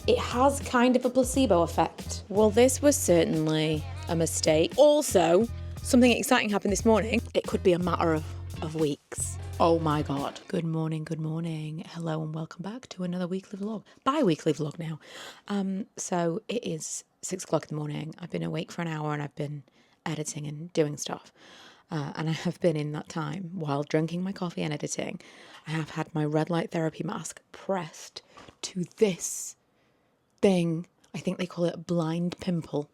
it has kind of a placebo effect. Well, this was certainly a mistake. Also, something exciting happened this morning. It could be a matter of weeks. Oh my God. Good morning, good morning. Hello and welcome back to another weekly vlog. Bi-weekly vlog now. So it is 6 o'clock in the morning. I've been awake for an hour and I've been editing and doing stuff. And I have been in that time while drinking my coffee and editing. I have had my red light therapy mask pressed to this thing. I think they call it a blind pimple.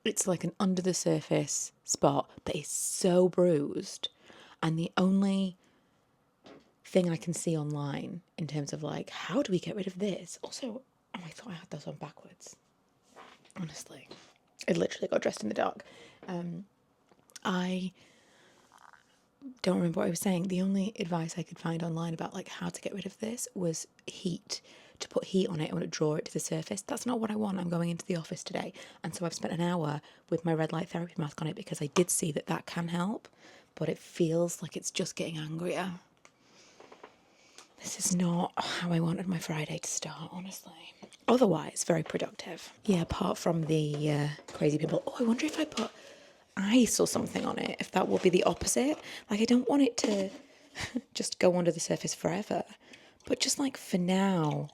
It's like an under the surface spot that is so bruised. And the only thing I can see online in terms of like, how do we get rid of this? Also, I thought I had those on backwards. Honestly, I literally got dressed in the dark. I don't remember what I was saying. The only advice I could find online about like how to get rid of this was heat. To put heat on it and draw it to the surface. That's not what I want. I'm going into the office today. And so I've spent an hour with my red light therapy mask on it because I did see that that can help. But it feels like it's just getting angrier. This is not how I wanted my Friday to start, honestly. Otherwise, very productive. Yeah, apart from the crazy people. Oh, I wonder if I put ice or something on it, if that will be the opposite. Like, I don't want it to just go under the surface forever. But just like for now,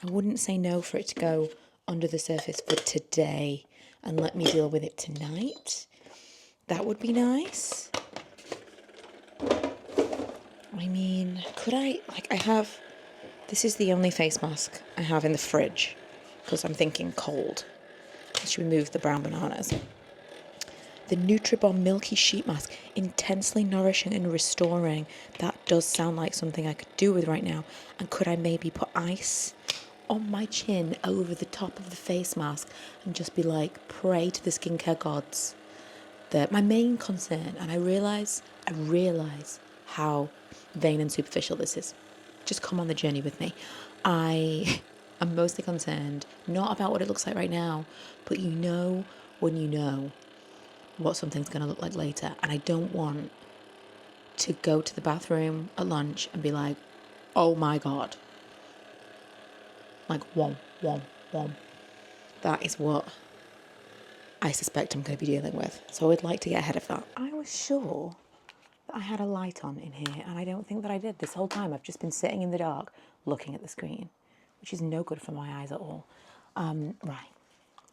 I wouldn't say no for it to go under the surface for today and let me deal with it tonight. That would be nice. I mean, could I, like this is the only face mask I have in the fridge because I'm thinking cold. Let's remove the brown bananas. The Nutribomb Milky Sheet Mask, intensely nourishing and restoring. That does sound like something I could do with right now. And could I maybe put ice on my chin over the top of the face mask and just be like, pray to the skincare gods? My main concern, and I realise how vain and superficial this is. Just come on the journey with me. I am mostly concerned, not about what it looks like right now, but you know when you know what something's going to look like later. And I don't want to go to the bathroom at lunch and be like, oh my God. Like, whom. That is what I suspect I'm going to be dealing with. So I would like to get ahead of that. I was sure that I had a light on in here, and I don't think that I did. This whole time I've just been sitting in the dark looking at the screen, which is no good for my eyes at all. Right.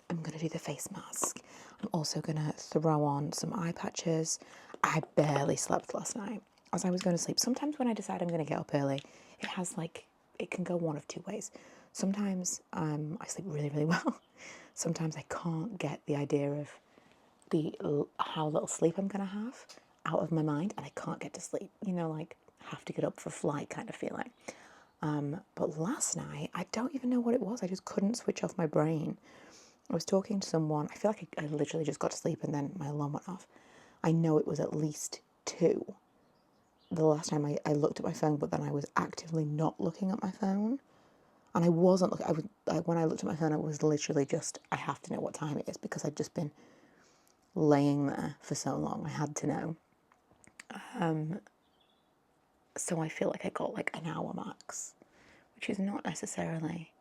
I'm going to do the face mask. I'm also going to throw on some eye patches. I barely slept last night as I was going to sleep. Sometimes when I decide I'm going to get up early, it can go one of two ways. Sometimes I sleep really, really well. Sometimes I can't get the idea of how little sleep I'm going to have out of my mind, and I can't get to sleep. You know, like have to get up for a flight kind of feeling. But last night, I don't even know what it was. I just couldn't switch off my brain. I was talking to someone. I feel like I literally just got to sleep and then my alarm went off. I know it was at least 2. The last time I looked at my phone, but then I was actively not looking at my phone. And I wasn't looking. When I looked at my phone, it was literally just, I have to know what time it is because I'd just been laying there for so long. I had to know. So I feel like I got like an hour max, which is not necessarily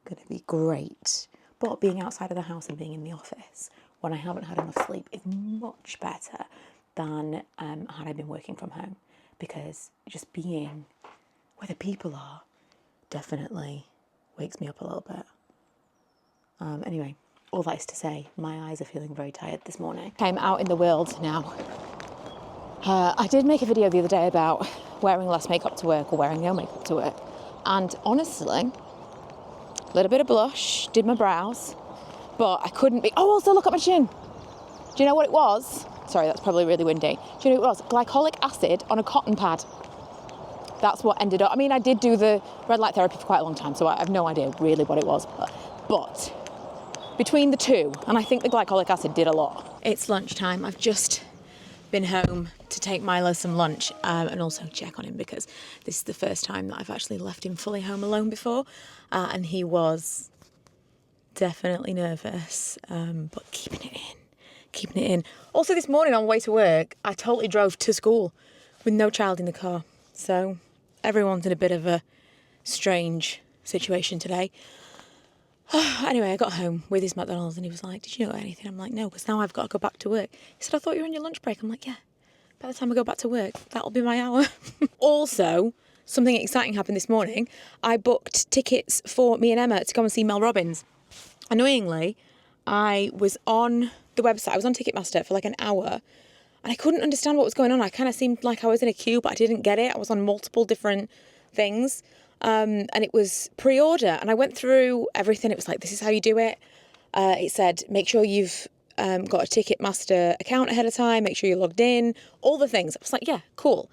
going to be great. But being outside of the house and being in the office when I haven't had enough sleep is much better than had I been working from home, because just being where the people are definitely wakes me up a little bit. Anyway, all that is to say, my eyes are feeling very tired this morning. I'm out in the world now. I did make a video the other day about wearing less makeup to work or wearing no makeup to work. And honestly, a little bit of blush, did my brows, but I couldn't be... Oh, also look at my chin. Do you know what it was? Sorry, that's probably really windy. Do you know what it was? Glycolic acid on a cotton pad. That's what ended up... I mean, I did do the red light therapy for quite a long time, so I have no idea really what it was. But between the two, and I think the glycolic acid did a lot. It's lunchtime. I've just been home to take Milo some lunch and also check on him because this is the first time that I've actually left him fully home alone before, and he was definitely nervous, but keeping it in. Also this morning on the way to work, I totally drove to school with no child in the car, so everyone's in a bit of a strange situation today. Anyway, I got home with his McDonald's and he was like, did you not get anything? I'm like, no, because now I've got to go back to work. He said, I thought you were on your lunch break. I'm like, yeah, by the time I go back to work, that'll be my hour. Also, something exciting happened this morning. I booked tickets for me and Emma to go and see Mel Robbins. Annoyingly, I was on the website, I was on Ticketmaster for like an hour and I couldn't understand what was going on. I kind of seemed like I was in a queue, but I didn't get it. I was on multiple different things. And it was pre-order and I went through everything. It was like, this is how you do it. It said, make sure you've got a Ticketmaster account ahead of time, make sure you're logged in, all the things. I was like, yeah, cool.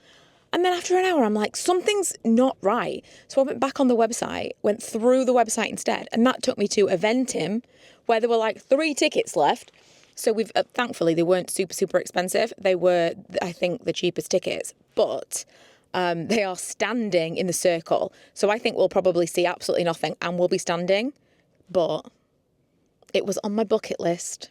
And then after an hour, I'm like, something's not right. So I went back on the website, went through the website instead. And that took me to Eventim, where there were like 3 tickets left. So we've, thankfully, they weren't super, super expensive. They were, I think, the cheapest tickets. But they are standing in the circle. So I think we'll probably see absolutely nothing and we'll be standing. But it was on my bucket list.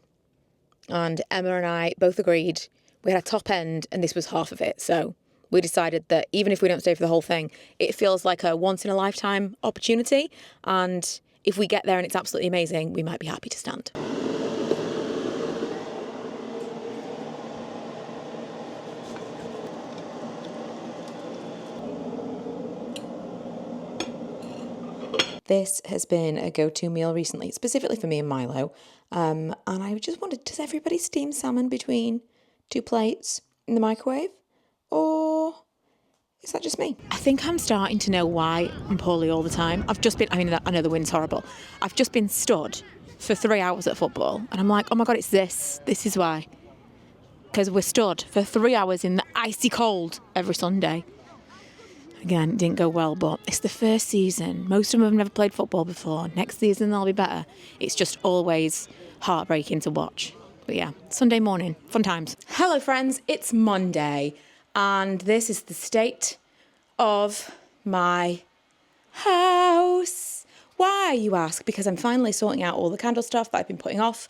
And Emma and I both agreed we had a top end and this was half of it. So we decided that even if we don't stay for the whole thing, it feels like a once in a lifetime opportunity. And if we get there and it's absolutely amazing, we might be happy to stand. This has been a go-to meal recently, specifically for me and Milo. And I just wondered, does everybody steam salmon between 2 plates in the microwave? Or is that just me? I think I'm starting to know why I'm poorly all the time. I know the wind's horrible. I've just been stood for 3 hours at football. And I'm like, oh my God, it's this. This is why. Because we're stood for 3 hours in the icy cold every Sunday. Again, it didn't go well, but it's the first season. Most of them have never played football before. Next season, they'll be better. It's just always heartbreaking to watch. But yeah, Sunday morning, fun times. Hello, friends. It's Monday, and this is the state of my house. Why, you ask? Because I'm finally sorting out all the candle stuff that I've been putting off.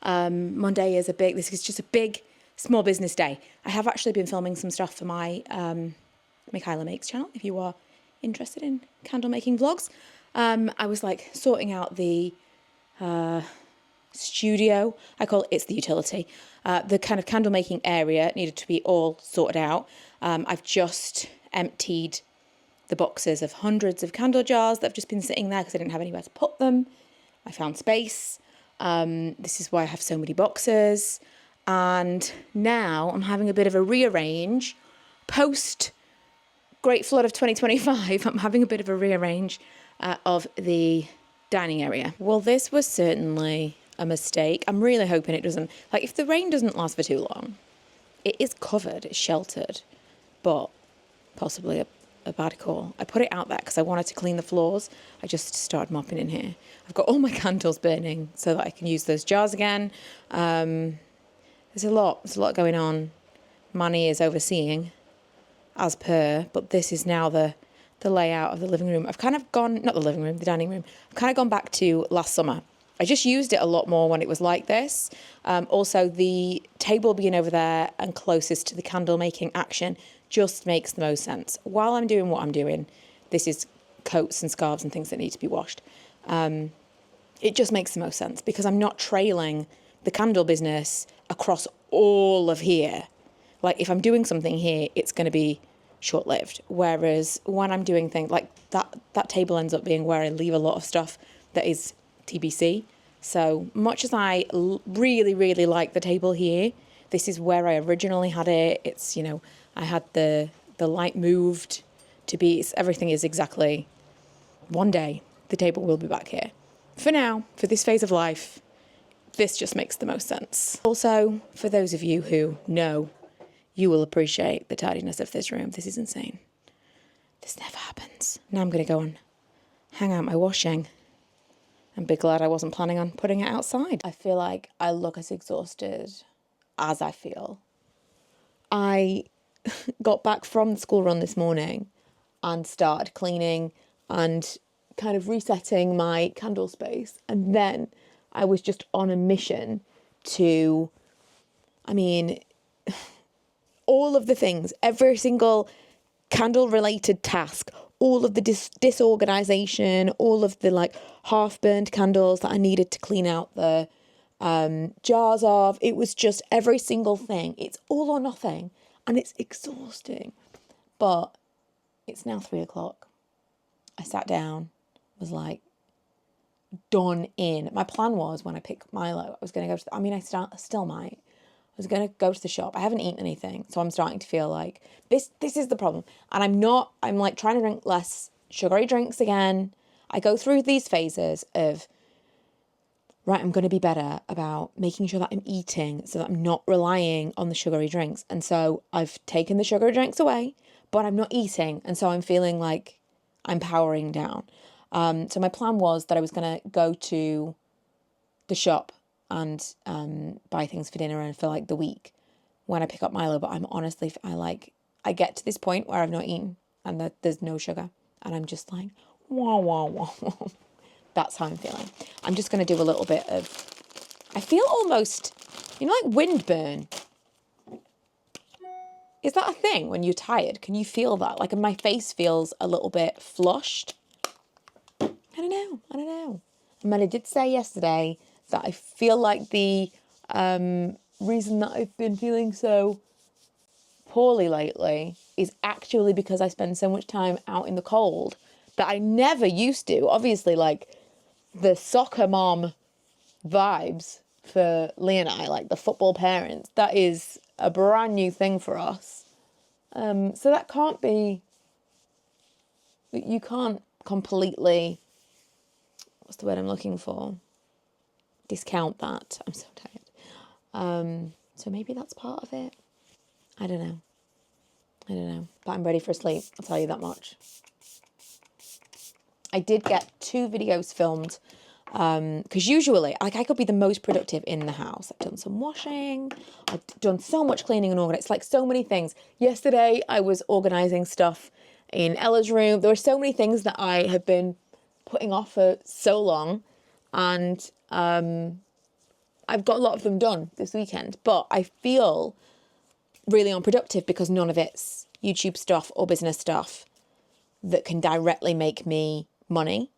Monday is this is just a big, small business day. I have actually been filming some stuff for my MikhilaMakes channel, if you are interested in candle making vlogs. I was like sorting out the studio. It's the utility. The kind of candle making area needed to be all sorted out. I've just emptied the boxes of hundreds of candle jars that have just been sitting there because I didn't have anywhere to put them. I found space. This is why I have so many boxes. And now I'm having a bit of a rearrange post Great Flood of 2025, I'm having a bit of a rearrange of the dining area. Well, this was certainly a mistake. I'm really hoping it doesn't, if the rain doesn't last for too long, it is covered, it's sheltered, but possibly a bad call. I put it out there because I wanted to clean the floors. I just started mopping in here. I've got all my candles burning so that I can use those jars again. There's a lot going on. Manny is overseeing, as per, but this is now the layout of the living room. I've kind of gone, not the living room, the dining room. I've kind of gone back to last summer. I just used it a lot more when it was like this. Also, the table being over there and closest to the candle making action just makes the most sense. While I'm doing what I'm doing, this is coats and scarves and things that need to be washed. It just makes the most sense because I'm not trailing the candle business across all of here. Like if I'm doing something here, it's going to be short-lived. Whereas when I'm doing things like that table ends up being where I leave a lot of stuff that is TBC. So much as I really, really like the table here, this is where I originally had it. It's, I had the light moved to be, everything is exactly, one day the table will be back here. For now, for this phase of life, this just makes the most sense. Also, for those of you who know, you will appreciate the tidiness of this room. This is insane. This never happens. Now I'm going to go and hang out my washing and be glad I wasn't planning on putting it outside. I feel like I look as exhausted as I feel. I got back from the school run this morning and started cleaning and kind of resetting my candle space. And then I was just on a mission to, all of the things, every single candle-related task, all of the disorganization, all of the like half-burned candles that I needed to clean out the jars of. It was just every single thing. It's all or nothing, and it's exhausting. But it's now 3 o'clock. I sat down, was like, done in. My plan was when I picked Milo, I was going to go to, I still might. I was going to go to the shop. I haven't eaten anything, so I'm starting to feel like this is the problem. And I'm like trying to drink less sugary drinks again. I go through these phases of, right, I'm going to be better about making sure that I'm eating so that I'm not relying on the sugary drinks. And so I've taken the sugary drinks away, but I'm not eating. And so I'm feeling like I'm powering down. So my plan was that I was going to go to the shop and buy things for dinner and for like the week when I pick up Milo. But I'm honestly, I get to this point where I've not eaten and that there's no sugar. And I'm just like, wah, wah, wah, wah. That's how I'm feeling. I'm just going to do a little bit of, I feel almost, like windburn. Is that a thing when you're tired? Can you feel that? Like my face feels a little bit flushed. I don't know. And Melly did say yesterday that I feel like the reason that I've been feeling so poorly lately is actually because I spend so much time out in the cold that I never used to. Obviously, like the soccer mom vibes for Lee and I, like the football parents, that is a brand new thing for us. So that can't be, you can't completely, what's the word I'm looking for? Discount that. I'm so tired. So maybe that's part of it. I don't know. But I'm ready for sleep. I'll tell you that much. I did get 2 videos filmed because usually, like, I could be the most productive in the house. I've done some washing. I've done so much cleaning and organizing. It's like so many things. Yesterday, I was organizing stuff in Ella's room. There were so many things that I have been putting off for so long. And I've got a lot of them done this weekend. But I feel really unproductive because none of it's YouTube stuff or business stuff that can directly make me money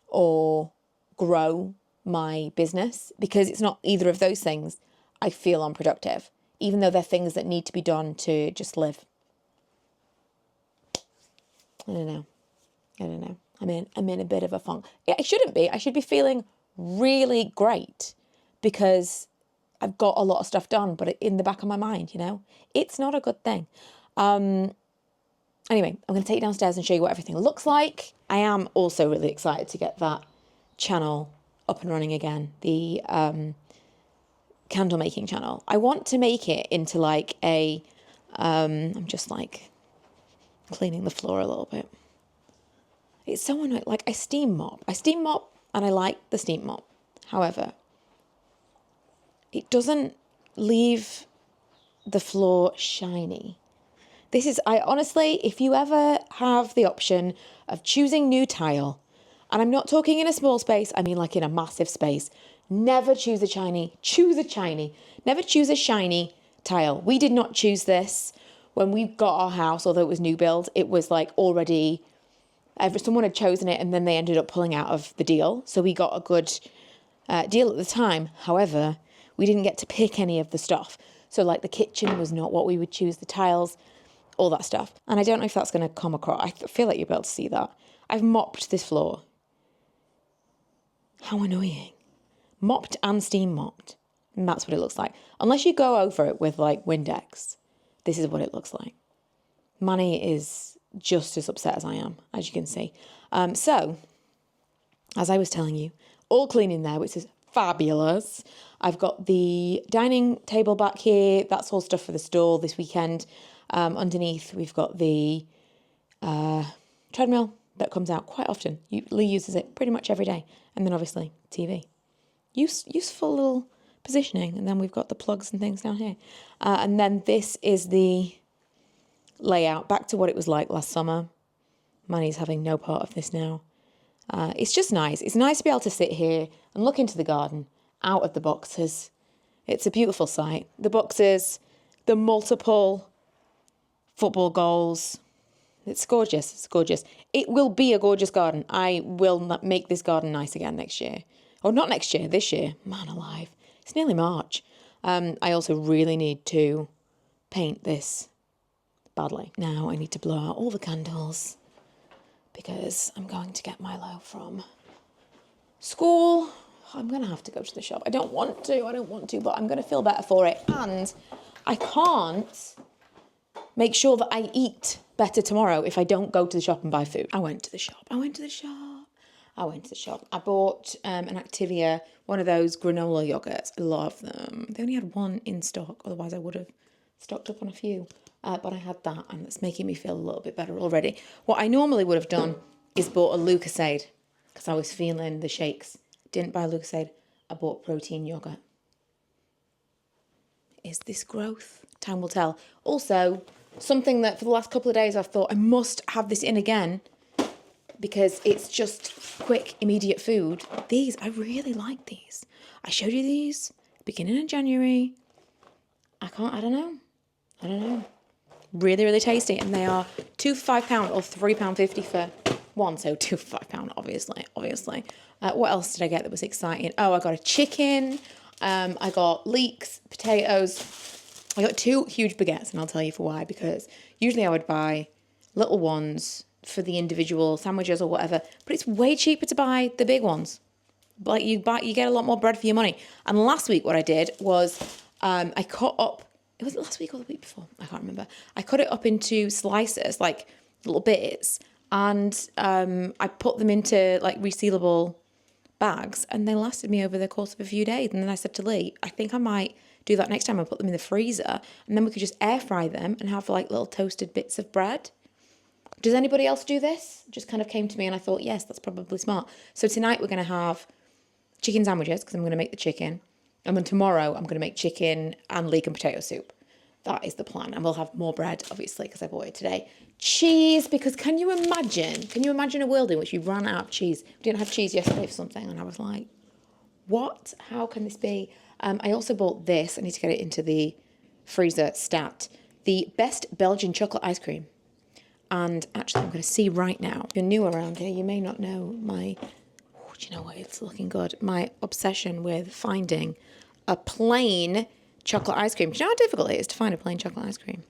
or grow my business, because it's not either of those things. I feel unproductive, even though they're things that need to be done to just live. I don't know. I'm in a bit of a funk. I shouldn't be. I should be feeling really great because I've got a lot of stuff done, but in the back of my mind, it's not a good thing. Anyway, I'm going to take you downstairs and show you what everything looks like. I am also really excited to get that channel up and running again, the candle making channel. I want to make it into like a, I'm just like cleaning the floor a little bit. It's so annoying. Like I steam mop and I like the steam mop. However, it doesn't leave the floor shiny. I honestly, if you ever have the option of choosing new tile, and I'm not talking in a small space, I mean like in a massive space, never choose a shiny, never choose a shiny tile. We did not choose this when we got our house, although it was new build. It was like already, someone had chosen it and then they ended up pulling out of the deal. So we got a good deal at the time. However, we didn't get to pick any of the stuff. So like the kitchen was not what we would choose, the tiles, all that stuff. And I don't know if that's going to come across. I feel like you'll be able to see that. I've mopped this floor. How annoying. Mopped and steam mopped. And that's what it looks like. Unless you go over it with like Windex, this is what it looks like. Manny is just as upset as I am, as you can see. So, as I was telling you, all clean in there, which is fabulous. I've got the dining table back here. That's all stuff for the stall this weekend. Underneath, we've got the treadmill that comes out quite often. Lee uses it pretty much every day. And then obviously TV. Useful little positioning. And then we've got the plugs and things down here. And then this is the layout back to what it was like last summer. Manny's having no part of this now. It's just nice. It's nice to be able to sit here and look into the garden out of the boxes. It's a beautiful sight. The boxes, the multiple football goals. It's gorgeous. It's gorgeous. It will be a gorgeous garden. I will make this garden nice again next year. Or not next year, this year. Man alive. It's nearly March. I also really need to paint this badly. Now I need to blow out all the candles because I'm going to get Milo from school. I'm going to have to go to the shop. I don't want to, but I'm going to feel better for it. And I can't make sure that I eat better tomorrow if I don't go to the shop and buy food. I went to the shop. I bought an Activia, one of those granola yogurts. I love them. They only had one in stock. Otherwise, I would have stocked up on a few. But I had that, and it's making me feel a little bit better already. What I normally would have done is bought a Lucozade because I was feeling the shakes. Didn't buy Lucozade. I bought protein yogurt. Is this growth? Time will tell. Also, something that for the last couple of days I've thought I must have this in again because it's just quick, immediate food. These, I really like these. I showed you these beginning of January. I don't know. Really, really tasty. And they are £2 for £5 or £3.50 for one. So £2 for £5, obviously. What else did I get that was exciting? Oh, I got a chicken. I got leeks, potatoes. I got 2 huge baguettes, and I'll tell you for why. Because usually I would buy little ones for the individual sandwiches or whatever, but it's way cheaper to buy the big ones. Like you get a lot more bread for your money. And last week what I did was I cut up. It was last week or the week before. I can't remember. I cut it up into slices, like little bits, and I put them into like resealable bags, and they lasted me over the course of a few days. And then I said to Lee, I think I might do that next time. I put them in the freezer, and then we could just air fry them and have like little toasted bits of bread. Does anybody else do this? It just kind of came to me, and I thought, yes, that's probably smart. So tonight we're going to have chicken sandwiches because I'm going to make the chicken. And then tomorrow I'm going to make chicken and leek and potato soup. That is the plan. And we'll have more bread, obviously, because I bought it today. Cheese, because can you imagine a world in which we ran out of cheese? We didn't have cheese yesterday for something, and I was like, what? How can this be? I also bought this. I need to get it into the freezer stat. The best Belgian chocolate ice cream. And actually, I'm going to see right now. If you're new around here, you may not know my... Oh, do you know what? It's looking good. My obsession with finding a plain chocolate ice cream. Do you know how difficult it is to find a plain chocolate ice cream?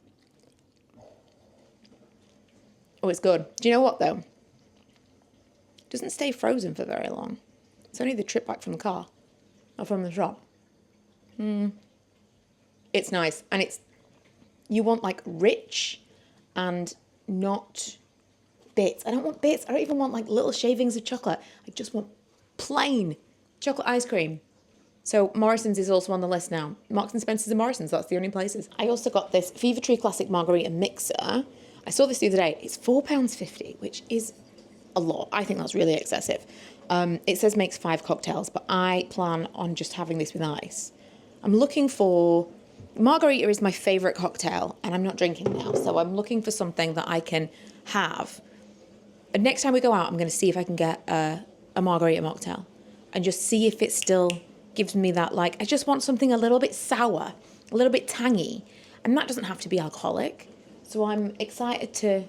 Oh, it's good. Do you know what, though? It doesn't stay frozen for very long. It's only the trip back from the car or from the shop. It's nice. And it's... You want, like, rich and not bits. I don't want bits. I don't even want, like, little shavings of chocolate. I just want plain chocolate ice cream. So Morrison's is also on the list now. Marks and Spencer's and Morrison's, that's the only places. I also got this Fever Tree Classic Margarita Mixer. I saw this the other day. It's £4.50, which is a lot. I think that's really excessive. It says makes 5 cocktails, but I plan on just having this with ice. I'm looking for... Margarita is my favourite cocktail, and I'm not drinking now, so I'm looking for something that I can have. And next time we go out, I'm going to see if I can get a margarita mocktail and just see if it still gives me that, like, I just want something a little bit sour, a little bit tangy, and that doesn't have to be alcoholic. So I'm excited to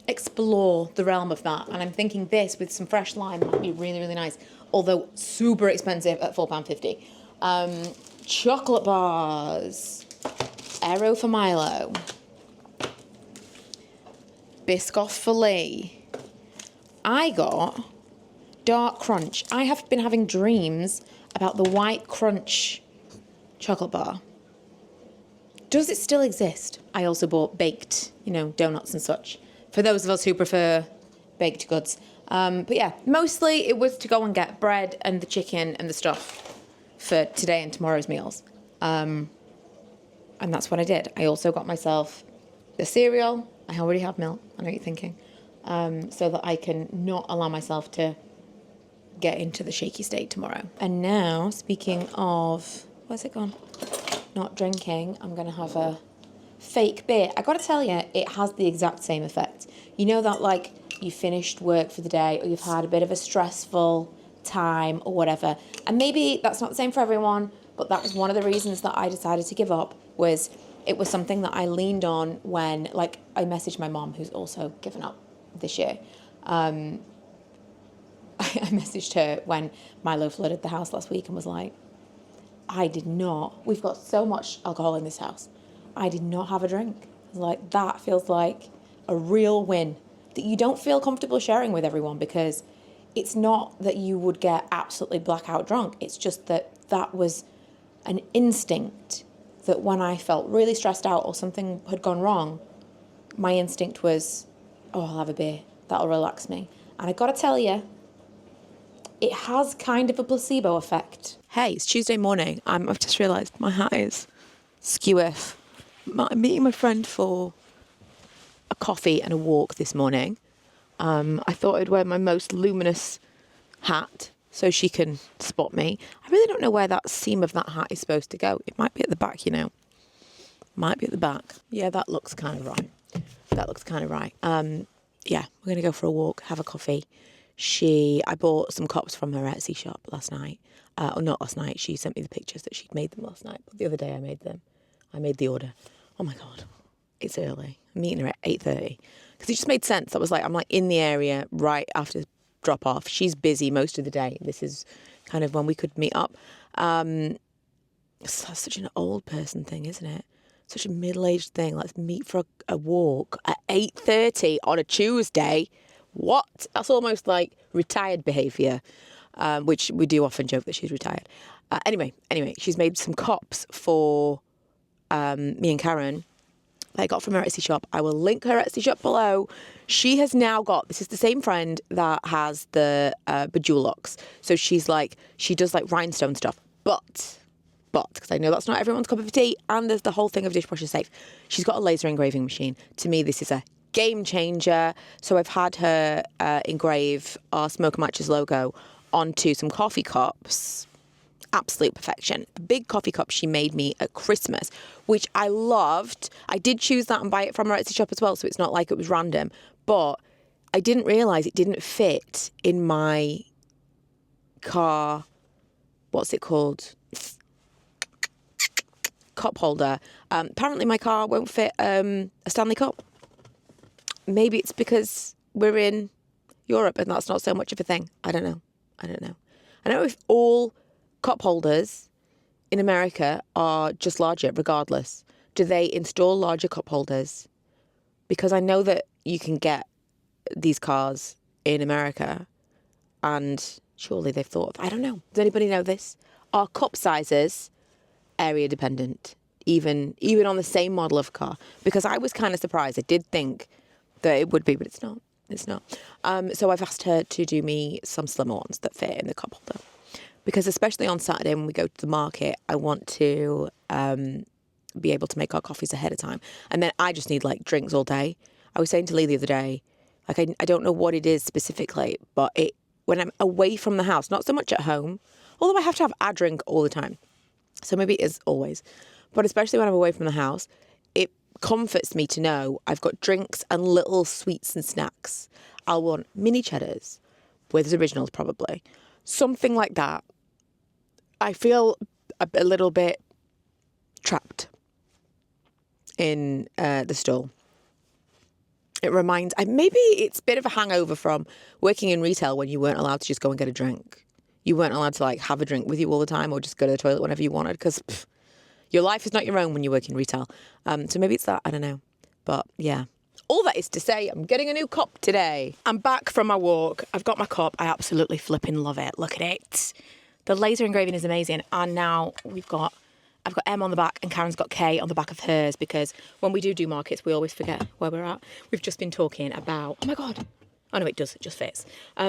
explore the realm of that, and I'm thinking this with some fresh lime might be really, really nice, although super expensive at £4.50. Chocolate bars, Aero for Milo, Biscoff for Lee. I got Dark Crunch. I have been having dreams about the White Crunch chocolate bar. Does it still exist? I also bought baked, donuts and such, for those of us who prefer baked goods. But yeah, mostly it was to go and get bread and the chicken and the stuff for today and tomorrow's meals. And that's what I did. I also got myself the cereal. I already have milk, I know what you're thinking. So that I can not allow myself to get into the shaky state tomorrow. And now, speaking of, where's it gone? Not drinking, I'm going to have a fake beer. I got to tell you, it has the exact same effect. You know that, like, you finished work for the day, or you've had a bit of a stressful time or whatever, and maybe that's not the same for everyone, but that was one of the reasons that I decided to give up, was it was something that I leaned on when, like, I messaged my mom, who's also given up this year. I messaged her when Milo flooded the house last week and was like, we've got so much alcohol in this house. I did not have a drink. I was like, that feels like a real win that you don't feel comfortable sharing with everyone, because it's not that you would get absolutely blackout drunk. It's just that was an instinct that when I felt really stressed out or something had gone wrong, my instinct was, oh, I'll have a beer. That'll relax me. And I gotta tell you, it has kind of a placebo effect. Hey, it's Tuesday morning. I've just realised my hat is skew if. I'm meeting my friend for a coffee and a walk this morning. I thought I'd wear my most luminous hat so she can spot me. I really don't know where that seam of that hat is supposed to go. It might be at the back, you know. Might be at the back. Yeah, that looks kind of right. Yeah, we're going to go for a walk, have a coffee. I bought some cups from her Etsy shop last night. Or not last night. She sent me the pictures that she'd made them last night. But the other day I made them. I made the order. Oh my God. It's early. I'm meeting her at 8:30. Because it just made sense. I'm like in the area right after drop off. She's busy most of the day. This is kind of when we could meet up. It's such an old person thing, isn't it? Such a middle-aged thing. Let's meet for a walk at 8:30 on a Tuesday. What? That's almost like retired behaviour, which we do often joke that she's retired. Anyway, she's made some cups for me and Karen that I got from her Etsy shop. I will link her Etsy shop below. She has now got, this is the same friend that has the Bejewelocks. So she does like rhinestone stuff, but, because I know that's not everyone's cup of tea, and there's the whole thing of dishwasher safe. She's got a laser engraving machine. To me, this is a game changer. So I've had her engrave our Smoke Matches logo onto some coffee cups. Absolute perfection. The big coffee cup she made me at Christmas, which I loved. I did choose that and buy it from her Etsy shop as well, so it's not like it was random. But I didn't realise it didn't fit in my car, what's it called? Cup holder. Apparently my car won't fit a Stanley Cup. Maybe it's because we're in Europe and that's not so much of a thing. I don't know. I don't know if all cup holders in America are just larger regardless. Do they install larger cup holders? Because I know that you can get these cars in America and surely they've thought of, I don't know. Does anybody know this? Are cup sizes area dependent, even on the same model of car? Because I was kind of surprised. I did think that it would be, but it's not. So I've asked her to do me some slimmer ones that fit in the cup holder. Because especially on Saturday when we go to the market, I want to be able to make our coffees ahead of time. And then I just need like drinks all day. I was saying to Lee the other day, like I don't know what it is specifically, but when I'm away from the house, not so much at home, although I have to have a drink all the time. So maybe it is always. But especially when I'm away from the house, it comforts me to know I've got drinks and little sweets and snacks. I'll want mini cheddars with originals probably. Something like that. I feel a little bit trapped in the store. It reminds, maybe it's a bit of a hangover from working in retail when you weren't allowed to just go and get a drink. You weren't allowed to like have a drink with you all the time or just go to the toilet whenever you wanted because your life is not your own when you work in retail. So maybe it's that, I don't know. But yeah. All that is to say, I'm getting a new cup today. I'm back from my walk. I've got my cup. I absolutely flipping love it. Look at it. The laser engraving is amazing. And now I've got M on the back and Karen's got K on the back of hers because when we do markets, we always forget where we're at. We've just been talking about, oh my God. Oh no, it does. It just fits.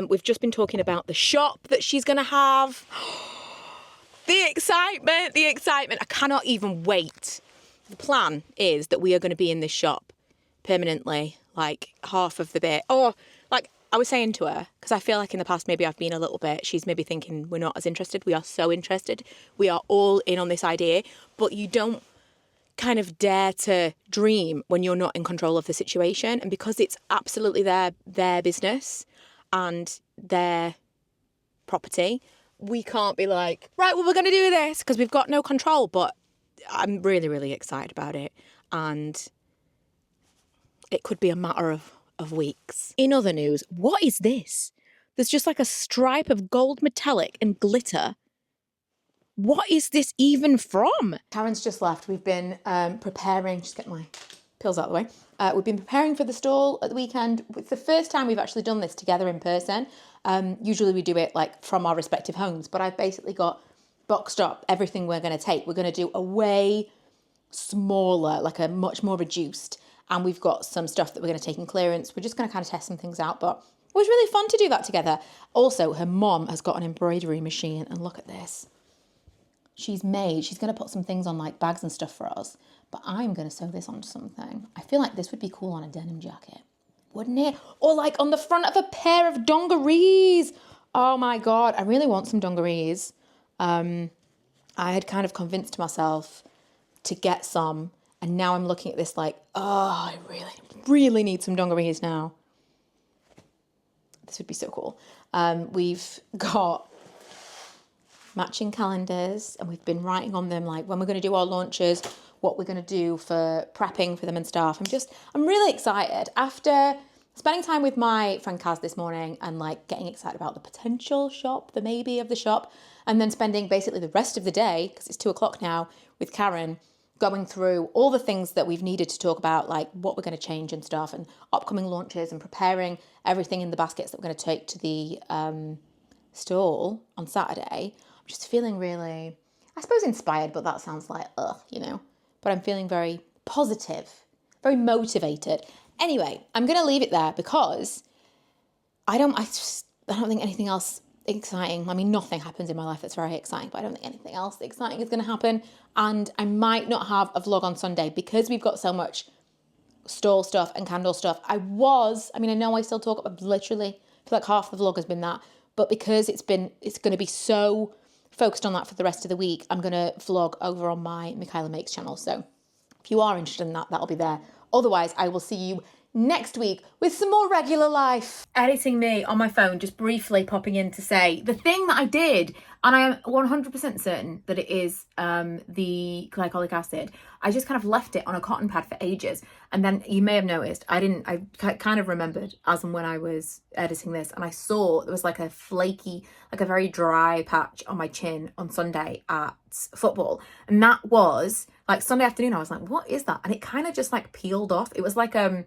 We've just been talking about the shop that she's going to have. The excitement. I cannot even wait. The plan is that we are going to be in this shop permanently, like half of the bit. Or like I was saying to her, because I feel like in the past maybe I've been a little bit, she's maybe thinking we're not as interested. We are so interested. We are all in on this idea, but you don't kind of dare to dream when you're not in control of the situation. And because it's absolutely their business and their property, we can't be like, right, well, we're going to do this because we've got no control. But I'm really, really excited about it. And it could be a matter of weeks. In other news, what is this? There's just like a stripe of gold metallic and glitter. What is this even from? Karen's just left. We've been preparing, just get my pills out of the way. We've been preparing for the stall at the weekend. It's the first time we've actually done this together in person. Usually we do it like from our respective homes, but I've basically got boxed up everything we're going to take. We're going to do a way smaller, like a much more reduced, and we've got some stuff that we're going to take in clearance. We're just going to kind of test some things out, but it was really fun to do that together. Also, her mom has got an embroidery machine, and look at this. She's going to put some things on like bags and stuff for us, but I'm going to sew this onto something. I feel like this would be cool on a denim jacket, wouldn't it? Or like on the front of a pair of dungarees. Oh my God, I really want some dungarees. I had kind of convinced myself to get some, and now I'm looking at this like, oh, I really, really need some dungarees now. This would be so cool. We've got matching calendars, and we've been writing on them like when we're going to do our launches, what we're going to do for prepping for them and stuff. I'm really excited. After spending time with my friend Kaz this morning and like getting excited about the potential shop, the maybe of the shop, and then spending basically the rest of the day, because it's 2:00 now, with Karen, going through all the things that we've needed to talk about, like what we're going to change and stuff, and upcoming launches, and preparing everything in the baskets that we're going to take to the stall on Saturday. I'm just feeling really, I suppose, inspired, but that sounds like, but I'm feeling very positive, very motivated. Anyway, I'm going to leave it there because I don't think anything else exciting. I mean, nothing happens in my life that's very exciting, but I don't think anything else exciting is going to happen. And I might not have a vlog on Sunday because we've got so much stall stuff and candle stuff. I know I still talk about, literally, I feel like half the vlog has been that, but because it's going to be so focused on that for the rest of the week, I'm going to vlog over on my MikhilaMakes channel. So if you are interested in that, that'll be there. Otherwise, I will see you next week with some more regular life. Editing me on my phone, just briefly popping in to say the thing that I did, and I am 100% certain that it is the glycolic acid. I just kind of left it on a cotton pad for ages, and then you may have noticed I kind of remembered as and when I was editing this, and I saw there was like a flaky, like a very dry patch on my chin on Sunday at football, and that was like Sunday afternoon. I was like, what is that? And it kind of just like peeled off. It was like a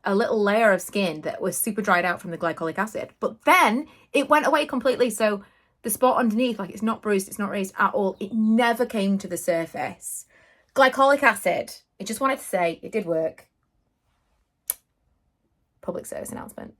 little layer of skin that was super dried out from the glycolic acid, but then it went away completely. So the spot underneath, like, it's not bruised, it's not raised at all. It never came to the surface. Glycolic acid. I just wanted to say it did work. Public service announcement.